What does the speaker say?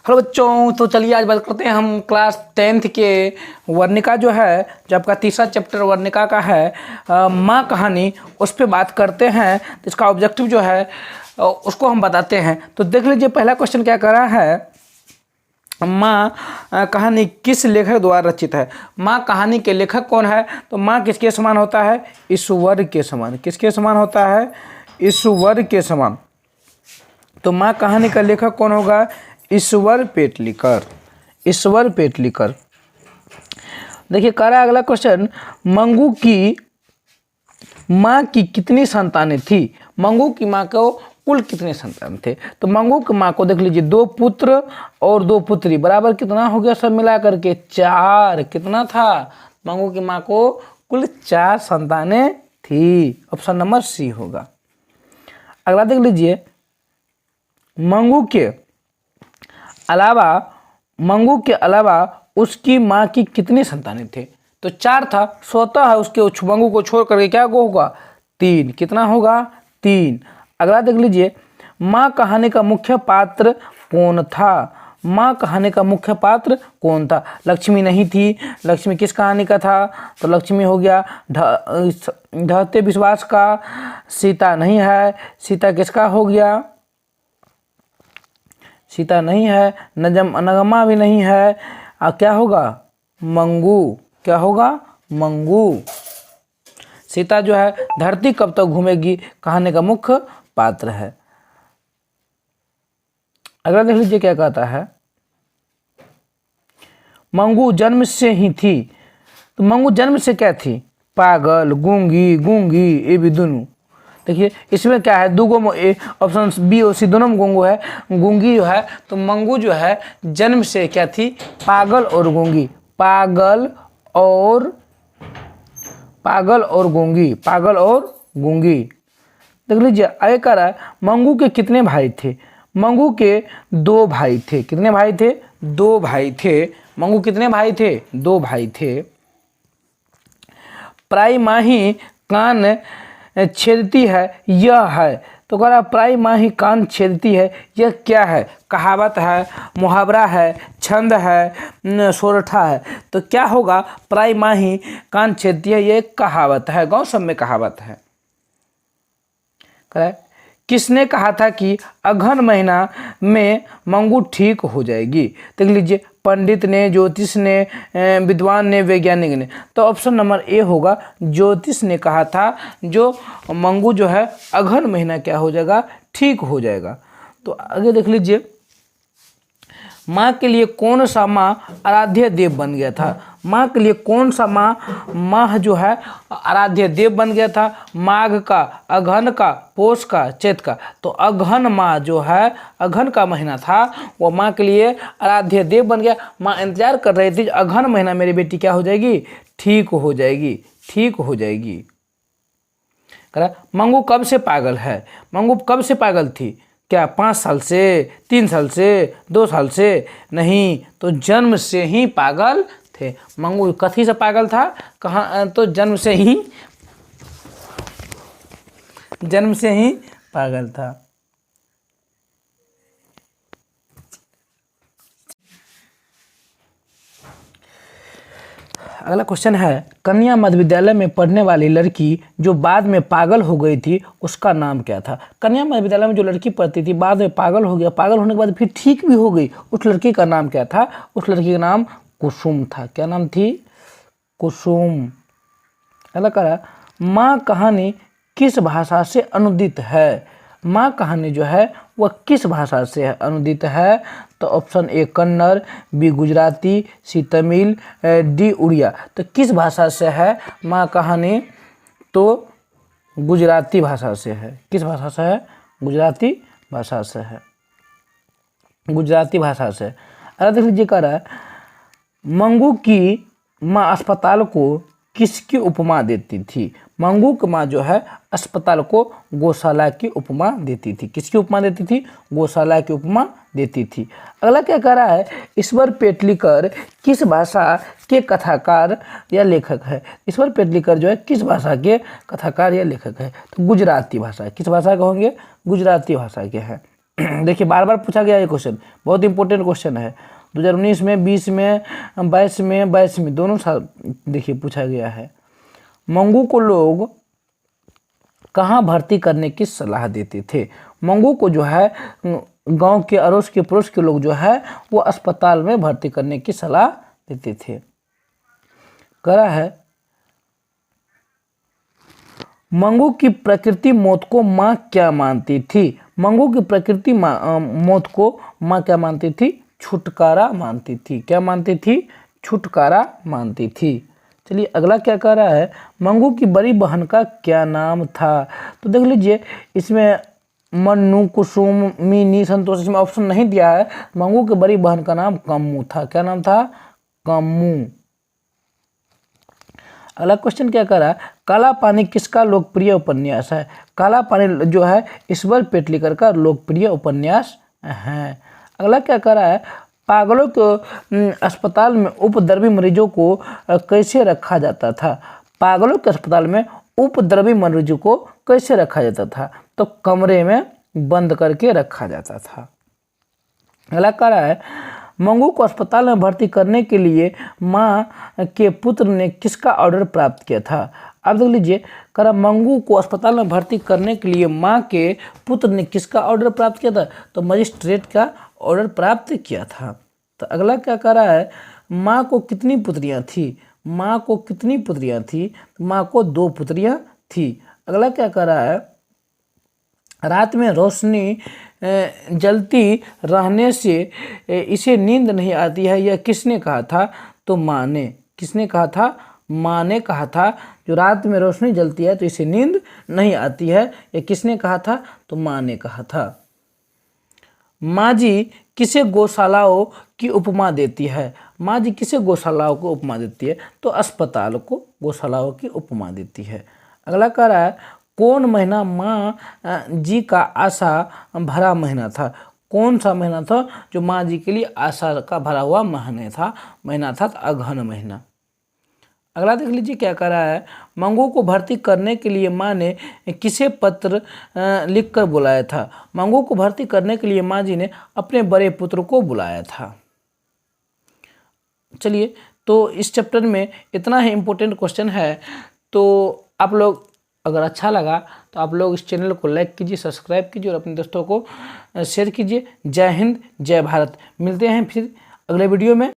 Hello बच्चों, तो चलिए आज बात करते हैं हम क्लास 10th के वर्णिका जो है, जो आपका तीसरा चैप्टर वर्णिका का है, माँ कहानी, उस पर बात करते हैं। तो इसका ऑब्जेक्टिव जो है उसको हम बताते हैं। तो देख लीजिए पहला क्वेश्चन क्या कर रहा है, माँ कहानी किस लेखक द्वारा रचित है। माँ कहानी के लेखक कौन है? तो माँ किसके समान होता है? ईश्वर के समान। किसके समान होता है? ईश्वर के समान। तो माँ कहानी का लेखक कौन होगा? ईश्वर पेटलीकर। ईश्वर पेटलीकर। देखिए कह रहा है अगला क्वेश्चन, मंगू की माँ की कितनी संतानें थी? मंगू की माँ को कुल कितने संतान थे? तो मंगू की माँ को देख लीजिए, 2 पुत्र और 2 पुत्री, बराबर कितना हो गया सब मिला करके? 4। कितना था? मंगू की माँ को कुल 4 संतानें थी। ऑप्शन नंबर सी होगा। अगला देख लीजिए, मंगू के अलावा उसकी माँ की कितनी संतानें थे? तो 4 था, स्वतः है उसके मंगू को छोड़ करके क्या होगा? 3। कितना होगा? 3। अगला देख लीजिए, माँ कहानी का मुख्य पात्र कौन था? माँ कहानी का मुख्य पात्र कौन था? लक्ष्मी नहीं थी। लक्ष्मी किस कहानी का था? तो लक्ष्मी हो गया ढहते विश्वास का। सीता नहीं है। सीता किसका हो गया? सीता नहीं है। नगमा भी नहीं है। क्या होगा? मंगू। क्या होगा? मंगू। सीता जो है धरती कब तक घूमेगी कहानी का मुख्य पात्र है। अगला देख लीजिए क्या कहता है, मंगू जन्म से ही थी। तो मंगू जन्म से क्या थी? पागल, गूंगी, ये भी दोनों। देखिए इसमें क्या है, ऑप्शन बी और सी दोनों में गूंगू है। गूंगी जो है, तो मंगू जो है जन्म से क्या थी? पागल और गूंगी। पागल और गूंगी। देख लीजिए आगे कह रहा है, मंगू के कितने भाई थे? मंगू के 2 भाई थे। कितने भाई थे? 2 भाई थे। मंगू कितने भाई थे? 2 भाई थे। प्राय माही कान छेदती है, यह है। तो कह रहा प्राय माही कान छेदती है, यह क्या है? कहावत है, मुहावरा है, छंद है, सोरठा है। तो क्या होगा? प्राय माही कान छेदती है, ये कहावत है, गांव सब में कहावत है। कह रहा है, किसने कहा था कि अगहन महीना में मंगू ठीक हो जाएगी? देख लीजिए, पंडित ने, ज्योतिष ने, विद्वान ने, वैज्ञानिक ने। तो ऑप्शन नंबर ए होगा, ज्योतिष ने कहा था जो मंगू जो है अगहन महीना क्या हो जाएगा? ठीक हो जाएगा। तो आगे देख लीजिए, माँ के लिए कौन सा माह आराध्य देव बन गया था? माँ के लिए कौन सा माह जो है आराध्य देव बन गया था? माघ का, अगहन का, पोष का, चैत का। तो अगहन माह जो है, अगहन का महीना था, वो माँ के लिए आराध्य देव बन गया। माँ इंतजार कर रही थी अगहन महीना मेरी बेटी क्या हो जाएगी? ठीक हो जाएगी। ठीक हो जाएगी। कह रहा मंगू कब से पागल है? मंगू कब से पागल थी? क्या 5 साल से, 3 साल से, 2 साल से? नहीं, तो जन्म से ही पागल थे। मंगू कथी से पागल था? कहाँ? तो जन्म से ही पागल था। अगला क्वेश्चन है, कन्या मध्य विद्यालय में पढ़ने वाली लड़की जो बाद में पागल हो गई थी उसका नाम क्या था? कन्या मध्य विद्यालय में जो लड़की पढ़ती थी, बाद में पागल हो गया, पागल होने के बाद फिर ठीक भी हो गई, उस लड़की का नाम क्या था? उस लड़की का नाम कुसुम था। क्या नाम थी? कुसुम। अगला कह रहा, माँ कहानी किस भाषा से अनुदित है? माँ कहानी जो है वह किस भाषा से अनुदित है? तो option A Kannada, B Gujarati, C Tamil, D Odia. तो किस भाषा से है माँ कहानी? तो गुजराती भाषा से है। किस भाषा से है? गुजराती भाषा से है। गुजराती भाषा से। अरे देख लीजिए कह रहा है, मंगू की माँ अस्पताल को किसकी उपमा देती थी? मंगू की माँ जो है अस्पताल को गौशाला की उपमा देती थी। किसकी उपमा देती थी? गौशाला की उपमा देती थी। अगला क्या कह रहा है, ईश्वर पेटलीकर किस भाषा के कथाकार या लेखक है? ईश्वर पेटलीकर जो है किस भाषा के कथाकार या लेखक है? तो गुजराती भाषा। किस भाषा के होंगे? गुजराती भाषा के हैं। देखिए बार बार पूछा गया ये क्वेश्चन, बहुत इंपॉर्टेंट क्वेश्चन है। 2019 में, 20 में, 22 में दोनों साल देखिए पूछा गया है। मंगू को लोग कहाँ भर्ती करने की सलाह देते थे? मंगू को जो है गांव के अड़ोस के पड़ोस के लोग जो है वो अस्पताल में भर्ती करने की सलाह देते थे। करा है मंगू की प्रकृति मौत को माँ क्या मानती थी? मंगू की प्रकृति मौत को माँ क्या मानती थी? छुटकारा मानती थी। क्या मानती थी? छुटकारा मानती थी। चलिए अगला क्या कह रहा है, मंगू की बड़ी बहन का क्या नाम था? तो देख लीजिए इसमें मन्नू, कुसुम, मीनी, संतोष, इसमें ऑप्शन नहीं दिया है। मंगू की बड़ी बहन का नाम कम्मू था। क्या नाम था? कम्मू। अगला क्वेश्चन क्या कर रहा है, काला पानी किसका लोकप्रिय उपन्यास है? काला पानी जो है ईश्वर पेटलीकर का लोकप्रिय उपन्यास है। अगला क्या कर रहा है, पागलों के अस्पताल में उपद्रवी मरीजों को कैसे रखा जाता था? पागलों के अस्पताल में उपद्रवी मरीजों को कैसे रखा जाता था? तो कमरे में बंद करके रखा जाता था। अगला कह रहा है, मंगू को अस्पताल में भर्ती करने के लिए माँ के पुत्र ने किसका ऑर्डर प्राप्त किया था? अब देख लीजिए, कह रहा मंगू को अस्पताल में भर्ती करने के लिए माँ के पुत्र ने किसका ऑर्डर प्राप्त किया था? तो मजिस्ट्रेट का ऑर्डर प्राप्त किया था। तो अगला क्या कह रहा है, माँ को कितनी पुत्रियाँ थी? माँ को कितनी पुत्रियाँ थी? माँ को 2 पुत्रियाँ थी। अगला क्या कह रहा है, रात में रोशनी जलती रहने से इसे नींद नहीं आती है, यह किसने कहा था? तो माँ ने। किसने कहा था? माँ ने कहा था। जो रात में रोशनी जलती है तो इसे नींद नहीं आती है, यह किसने कहा था? तो माँ ने कहा था। माँ जी किसे गौशालाओं की उपमा देती है? माँ जी किसे गौशालाओं को उपमा देती है? तो अस्पताल को गौशालाओं की उपमा देती है। अगला कह रहा है, कौन महीना माँ जी का आशा भरा महीना था? कौन सा महीना था जो माँ जी के लिए आशा का भरा हुआ महीना था? तो अगहन महीना। अगला देख लीजिए क्या कह रहा है, मंगू को भर्ती करने के लिए माँ ने किसे पत्र लिखकर बुलाया था? मंगू को भर्ती करने के लिए माँ जी ने अपने बड़े पुत्र को बुलाया था। चलिए तो इस चैप्टर में इतना ही इम्पोर्टेंट क्वेश्चन है। तो आप लोग अगर अच्छा लगा तो आप लोग इस चैनल को लाइक कीजिए, सब्सक्राइब कीजिए और अपने दोस्तों को शेयर कीजिए। जय हिंद, जय भारत। मिलते हैं फिर अगले वीडियो में।